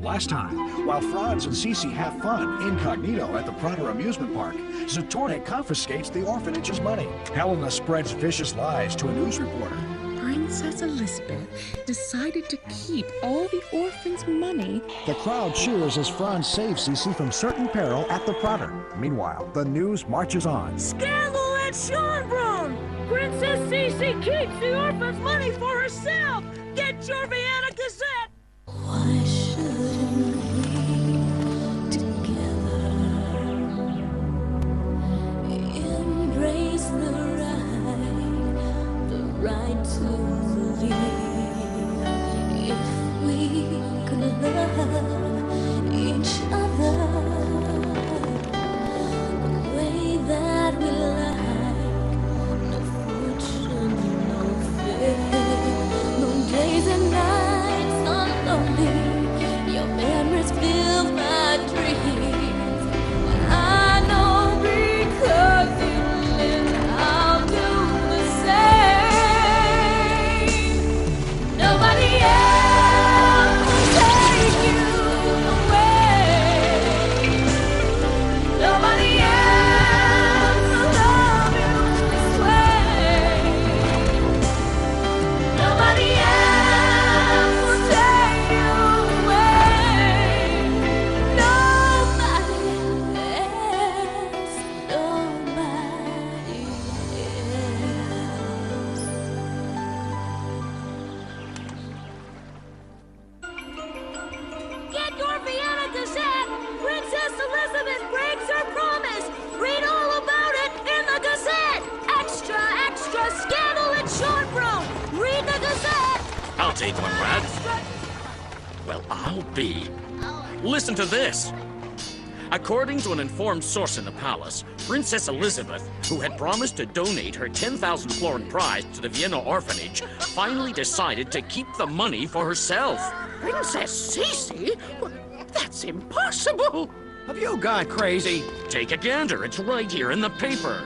Last time, while Franz and Sissi have fun incognito at the Prater amusement park, Zatornik confiscates the orphanage's money. Helena spreads vicious lies to a news reporter. Princess Elizabeth decided to keep all the orphans' money. The crowd cheers as Franz saves Sissi from certain peril at the Prater. Meanwhile, the news marches on. Scandal at Schönbrunn! Princess Sissi keeps the orphans' money for herself! Get your Vienna Gazette! Why shouldn't we together embrace the right to believe? If we could love each other the way that we like, no fortune, no fear, no days and nights are lonely. Your memories fill my dreams. I know because you live, I'll do the same. Nobody else will take you away. Nobody else will love you this way. Nobody else will take you away. Nobody else. Nobody else. Get your Vienna Gazette! Princess Elizabeth breaks her promise! Read all about it in the Gazette! Extra, extra, scandal at Schönbrunn! Read the Gazette! I'll take one, Brad. Well, I'll be. Listen to this. According to an informed source in the palace, Princess Elizabeth, who had promised to donate her 10,000 florin prize to the Vienna orphanage, finally decided to keep the money for herself. Princess Sissi? That's impossible! Have you gone crazy? Take a gander, it's right here in the paper.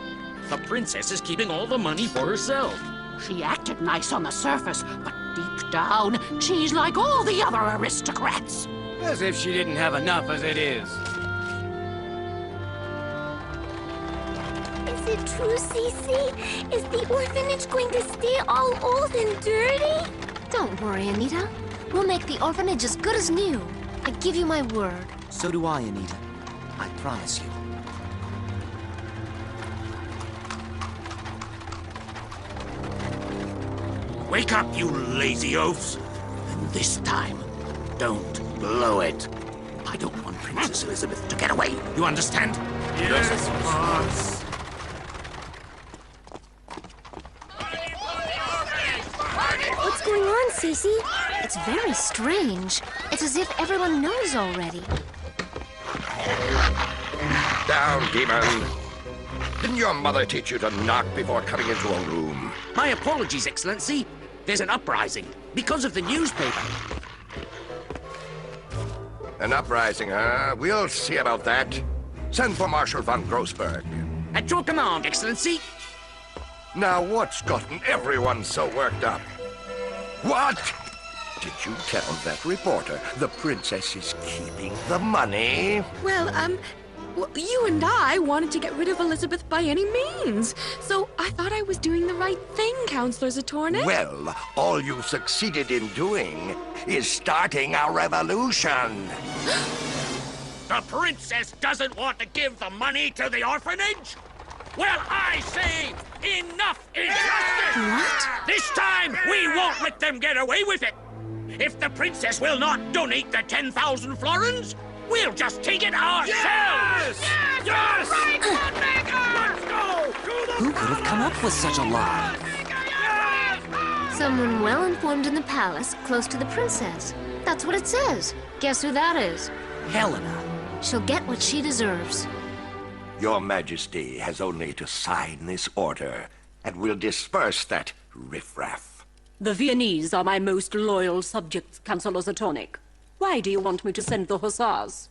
The princess is keeping all the money for herself. She acted nice on the surface, but deep down, she's like all the other aristocrats. As if she didn't have enough as it is. Is it true, Sissi? Is the orphanage going to stay all old and dirty? Don't worry, Anita. We'll make the orphanage as good as new. I give you my word. So do I, Anita. I promise you. Wake up, you lazy oafs! And this time, don't blow it. I don't want Princess Elizabeth to get away. You understand? Yes, boss. What's going on, Sissi? It's very strange. It's as if everyone knows already. Down, demon. Didn't your mother teach you to knock before coming into a room? My apologies, Excellency. There's an uprising because of the newspaper. An uprising, huh? We'll see about that. Send for Marshal von Grossberg. At your command, Excellency. Now, what's gotten everyone so worked up? What? Did you tell that reporter the princess is keeping the money? Well, you and I wanted to get rid of Elizabeth by any means. So I thought I was doing the right thing, Counselor Zatornik. Well, all you've succeeded in doing is starting a revolution. The princess doesn't want to give the money to the orphanage? Well, I say, enough is justice! What? This time, we won't let them get away with it! If the princess will not donate the 10,000 florins, we'll just take it ourselves! Yes! Yes! Right, Let's go! Who could have come up with such a lie? Someone well informed in the palace, close to the princess. That's what it says. Guess who that is? Helena. She'll get what she deserves. Your Majesty has only to sign this order, and we'll disperse that riffraff. The Viennese are my most loyal subjects, Councillor Zatornik. Why do you want me to send the hussars?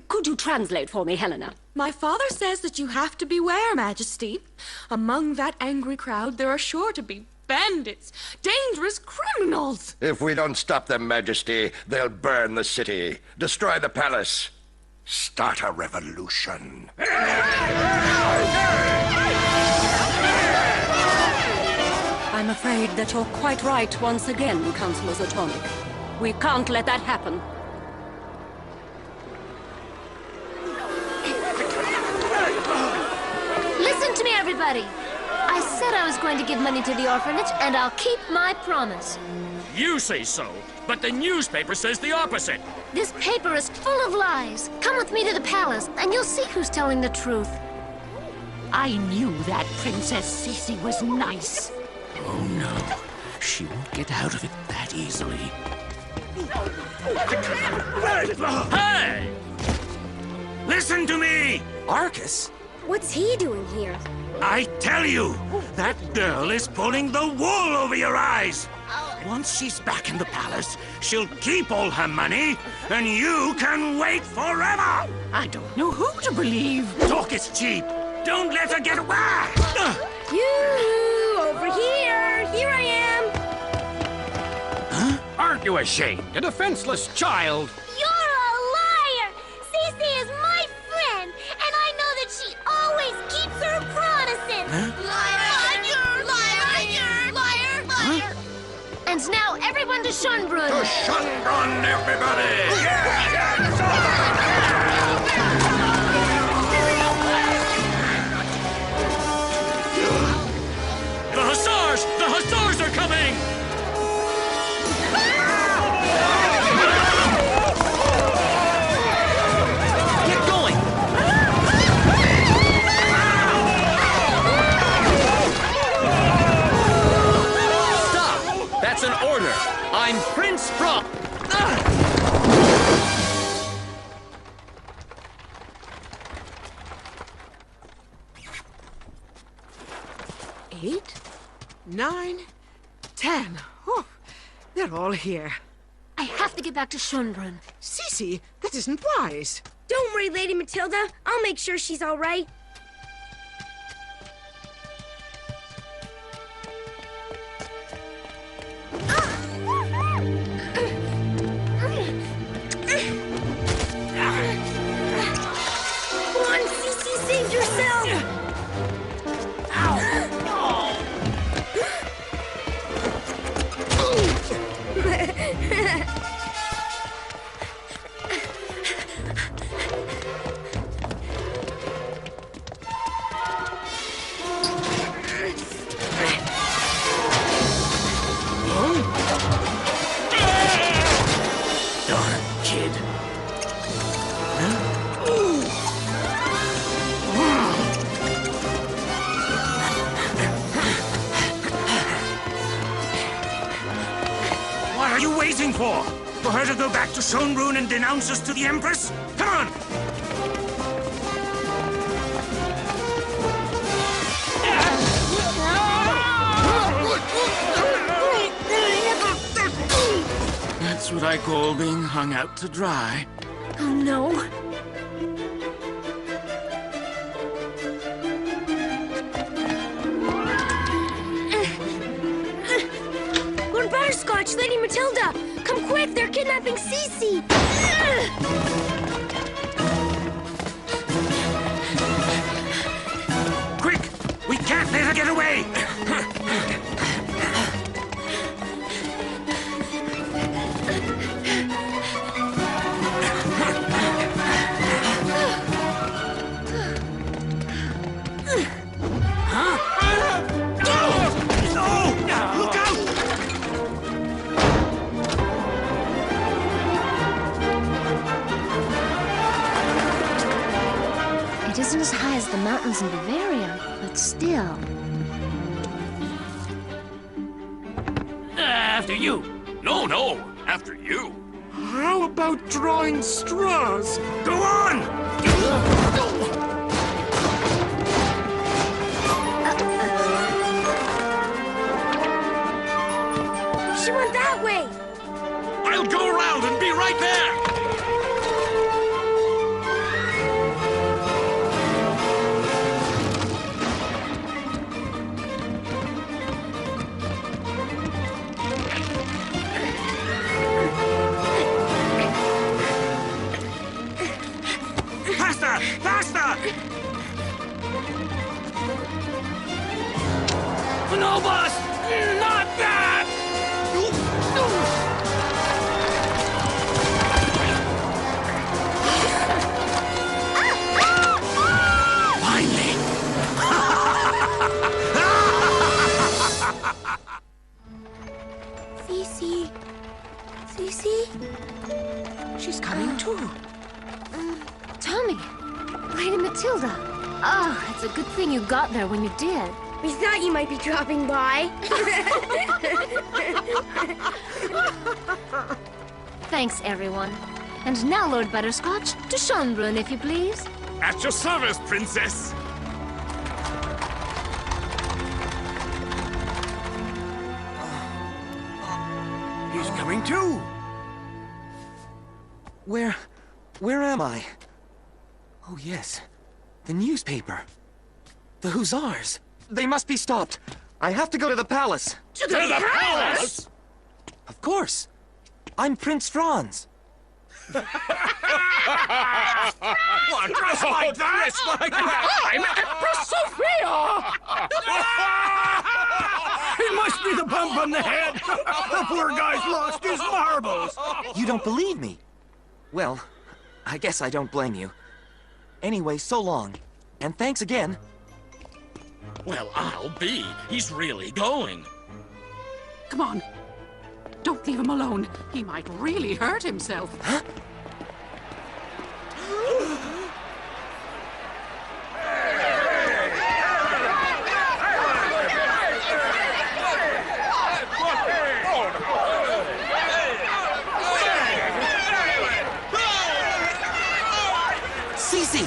Could you translate for me, Helena? My father says that you have to beware, Majesty. Among that angry crowd, there are sure to be bandits, dangerous criminals. If we don't stop them, Majesty, they'll burn the city, destroy the palace, start a revolution. I'm afraid that you're quite right once again, Councillor Zatonic. We can't let that happen. Listen to me, everybody. I said I was going to give money to the orphanage, and I'll keep my promise. You say so, but the newspaper says the opposite. This paper is full of lies. Come with me to the palace, and you'll see who's telling the truth. I knew that Princess Sissi was nice. Oh no, she won't get out of it that easily. Hey! Listen to me! Arcus? What's he doing here? I tell you, that girl is pulling the wool over your eyes. Once she's back in the palace, she'll keep all her money, and you can wait forever! I don't know who to believe. Talk is cheap. Don't let her get away! You over here! Here I am! Aren't you ashamed? A defenseless child. You're a liar! Sissi is my friend, and I know that she always keeps her promises! Liar! And now everyone to Schönbrunn. To Schönbrunn, everybody! The hussars! The hussars are coming! Get going! Stop! That's an order. I'm Prince Franz. 8, 9, 10. Oh, they're all here. I have to get back to Schönbrunn. Sissi, that isn't wise. Don't worry, Lady Matilda. I'll make sure she's all right. Come on, Sissi, save yourself! Darn kid. What are you waiting for? For her to go back to Schönbrunn and denounce us to the Empress? Come on! That's what I call being hung out to dry. Oh, no. Lord Butterscotch, Lady Matilda! Come quick, they're kidnapping Sissi! Quick! We can't let her get away! It isn't as high as the mountains in Bavaria, but still. After you. No, after you. How about drawing straws? Go on! She went that way! I'll go around and be right there! Help us! Not that! Finally! Sissi. Sissi? She's coming too. Tommy. Lady Matilda. Oh, it's a good thing you got there when you did. We thought you might be dropping by. Thanks, everyone. And now, Lord Butterscotch, to Schönbrunn, if you please. At your service, princess! He's coming too! Where am I? Oh, yes. The newspaper. The Hussars. They must be stopped. I have to go to the palace. To the palace? Of course. I'm Prince Franz. What, dressed like that? Dressed like that? I'm Empress Sophia! It must be the bump on the head! The poor guy's lost his marbles! You don't believe me? Well, I guess I don't blame you. Anyway, so long. And thanks again. Well, I'll be. He's really going. Come on. Don't leave him alone. He might really hurt himself. Huh? Sissi!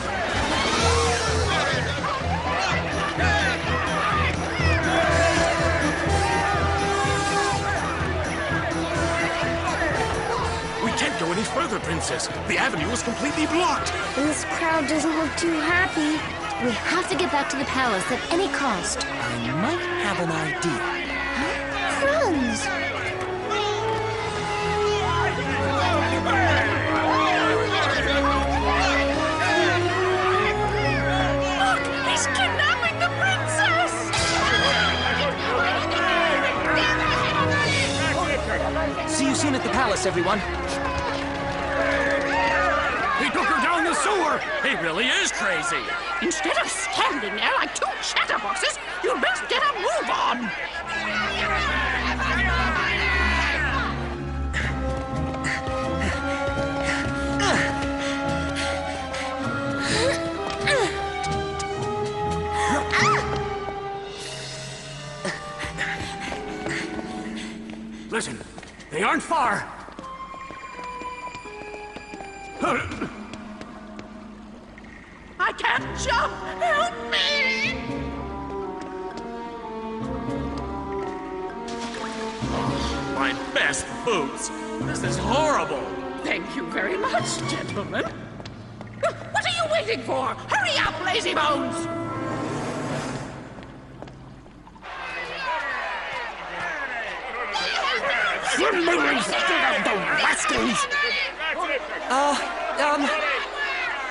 We can't go any further, Princess. The avenue is completely blocked. And this crowd doesn't look too happy. We have to get back to the palace at any cost. I might have an idea. Franz! Look! He's kidnapping the princess! See you soon at the palace, everyone. He took her down the sewer! He really is crazy. Instead of standing there like two chatterboxes, you best get a move on! Listen, they aren't far. I can't jump! Help me! My best boots. This is horrible. Thank you very much, gentlemen. What are you waiting for? Hurry up, lazy bones!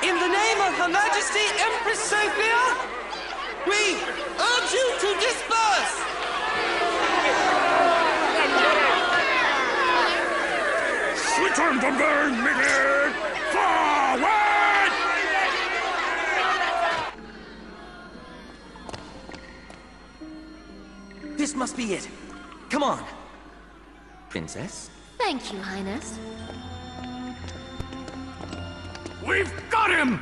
In the name of Her Majesty Empress Sophia, we urge you to disperse! Return to burn, Mickey! Forward! This must be it. Come on. Princess? Thank you, Highness. We've got him!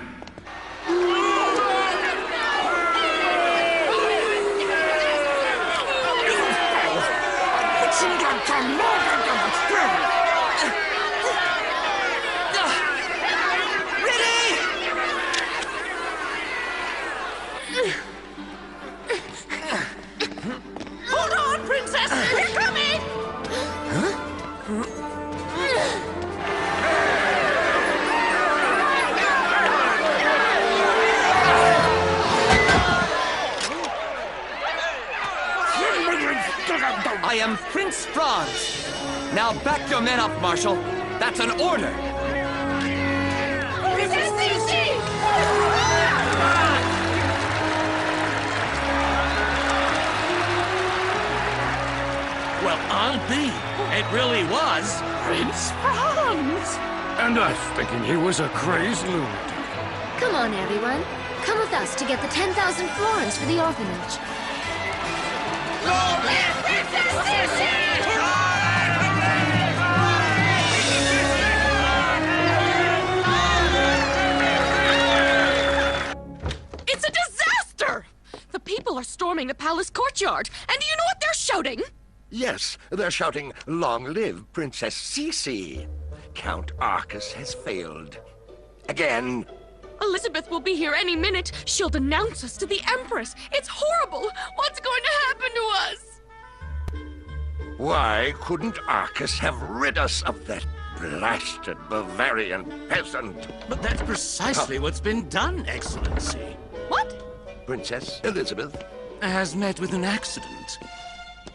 Hold on, princess! We're coming! I am Prince Franz. Now back your men up, Marshal. That's an order. Princess Sissi! Well, I'll be. It really was Prince Franz. And us thinking he was a crazed lunatic. Come on, everyone. Come with us to get the 10,000 florins for the orphanage. Long live Princess Sissi! It's a disaster! The people are storming the palace courtyard, and do you know what they're shouting? Yes, they're shouting, "Long live Princess Sissi!" Count Arcus has failed. Again. Elizabeth will be here any minute. She'll denounce us to the Empress. It's horrible. What's going to happen to us? Why couldn't Arcus have rid us of that blasted Bavarian peasant? But that's precisely what's been done, Excellency. What? Princess Elizabeth has met with an accident.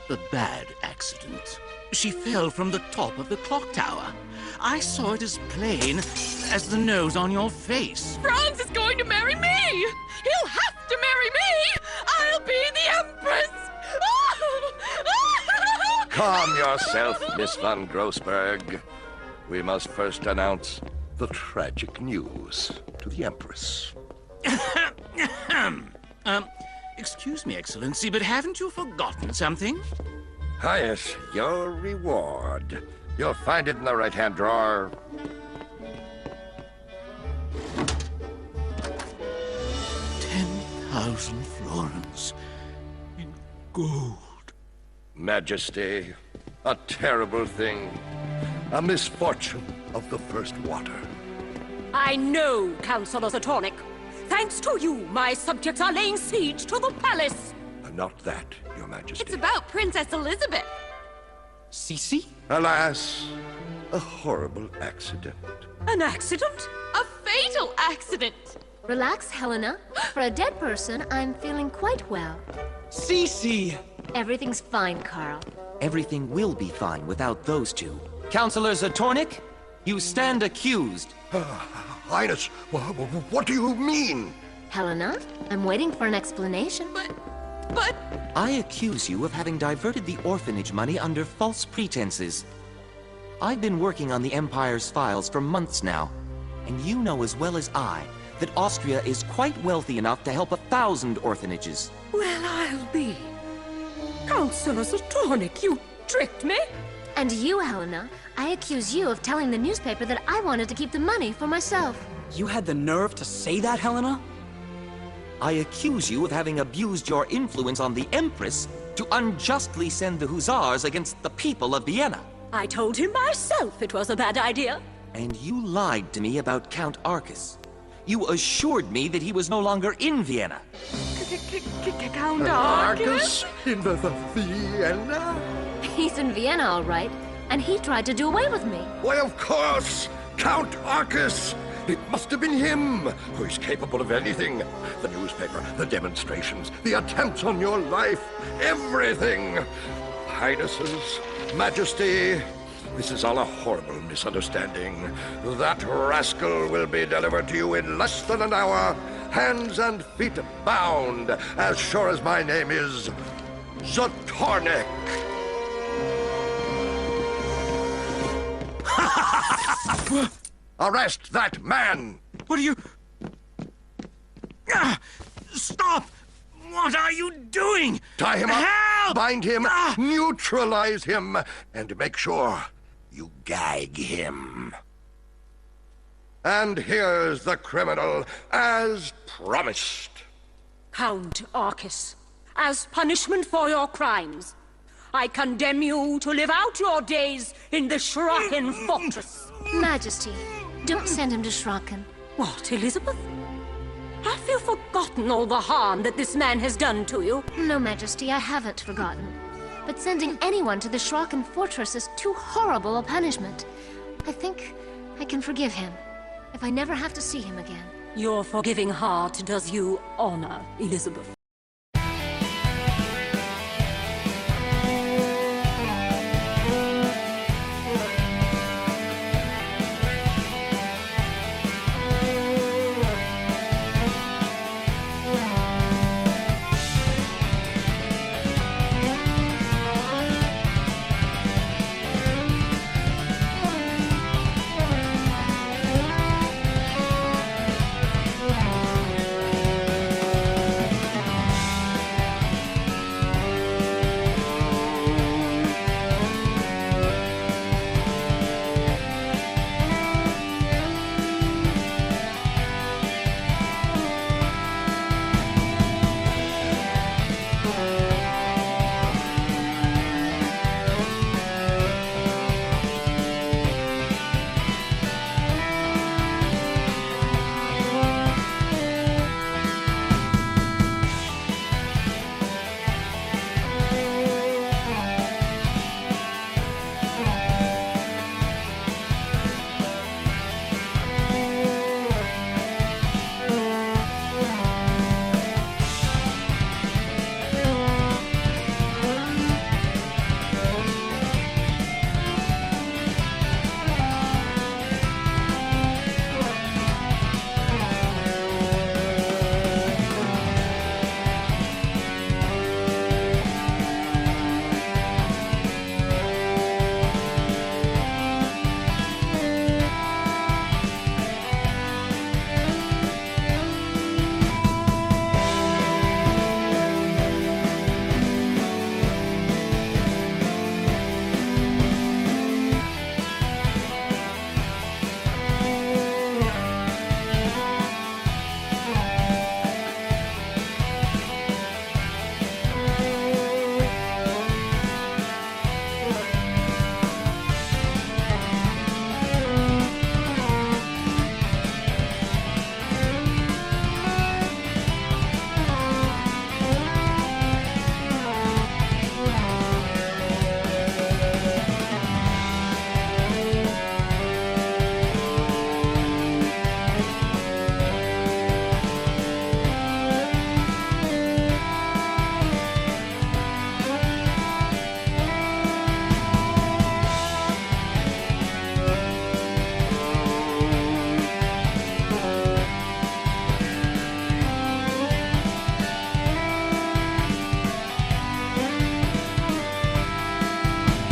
A bad accident. She fell from the top of the clock tower. I saw it as plain as the nose on your face. Franz is going to marry me! He'll have to marry me! I'll be the Empress! Calm yourself, Miss von Grossberg. We must first announce the tragic news to the Empress. Excuse me, Excellency, but haven't you forgotten something? Ah, yes, your reward. You'll find it in the right-hand drawer. 10,000 florins in gold. Majesty, a terrible thing. A misfortune of the first water. I know, Counselor Zatonic. Thanks to you, my subjects are laying siege to the palace. Not that, Your Majesty. It's about Princess Elizabeth. Sissi? Alas, a horrible accident. An accident? A fatal accident. Relax, Helena. For a dead person, I'm feeling quite well. Sissi! Everything's fine, Karl. Everything will be fine without those two. Counselor Zatornik, you stand accused. Highness, what do you mean? Helena, I'm waiting for an explanation. But... I accuse you of having diverted the orphanage money under false pretenses. I've been working on the Empire's files for months now, and you know as well as I that Austria is quite wealthy enough to help 1,000 orphanages. Well, I'll be. Counselor Zatonic, you tricked me. And you, Helena, I accuse you of telling the newspaper that I wanted to keep the money for myself. You had the nerve to say that, Helena? I accuse you of having abused your influence on the Empress to unjustly send the Hussars against the people of Vienna. I told him myself it was a bad idea. And you lied to me about Count Arcus. You assured me that he was no longer in Vienna. Count Arcus? In the Vienna? He's in Vienna, all right. And he tried to do away with me. Why, of course! Count Arcus! It must have been him, who is capable of anything. The newspaper, the demonstrations, the attempts on your life, everything. Highnesses, Majesty, this is all a horrible misunderstanding. That rascal will be delivered to you in less than an hour, hands and feet bound, as sure as my name is Zatornik. Arrest that man! What are you... Stop! What are you doing? Tie him up, Help! bind him, neutralize him, and make sure you gag him. And here's the criminal, as promised. Count Arcus, as punishment for your crimes, I condemn you to live out your days in the Schraken fortress. Majesty, don't send him to Schraken. What, Elizabeth? Have you forgotten all the harm that this man has done to you? No, Majesty, I haven't forgotten. But sending anyone to the Schraken fortress is too horrible a punishment. I think I can forgive him, if I never have to see him again. Your forgiving heart does you honor, Elizabeth.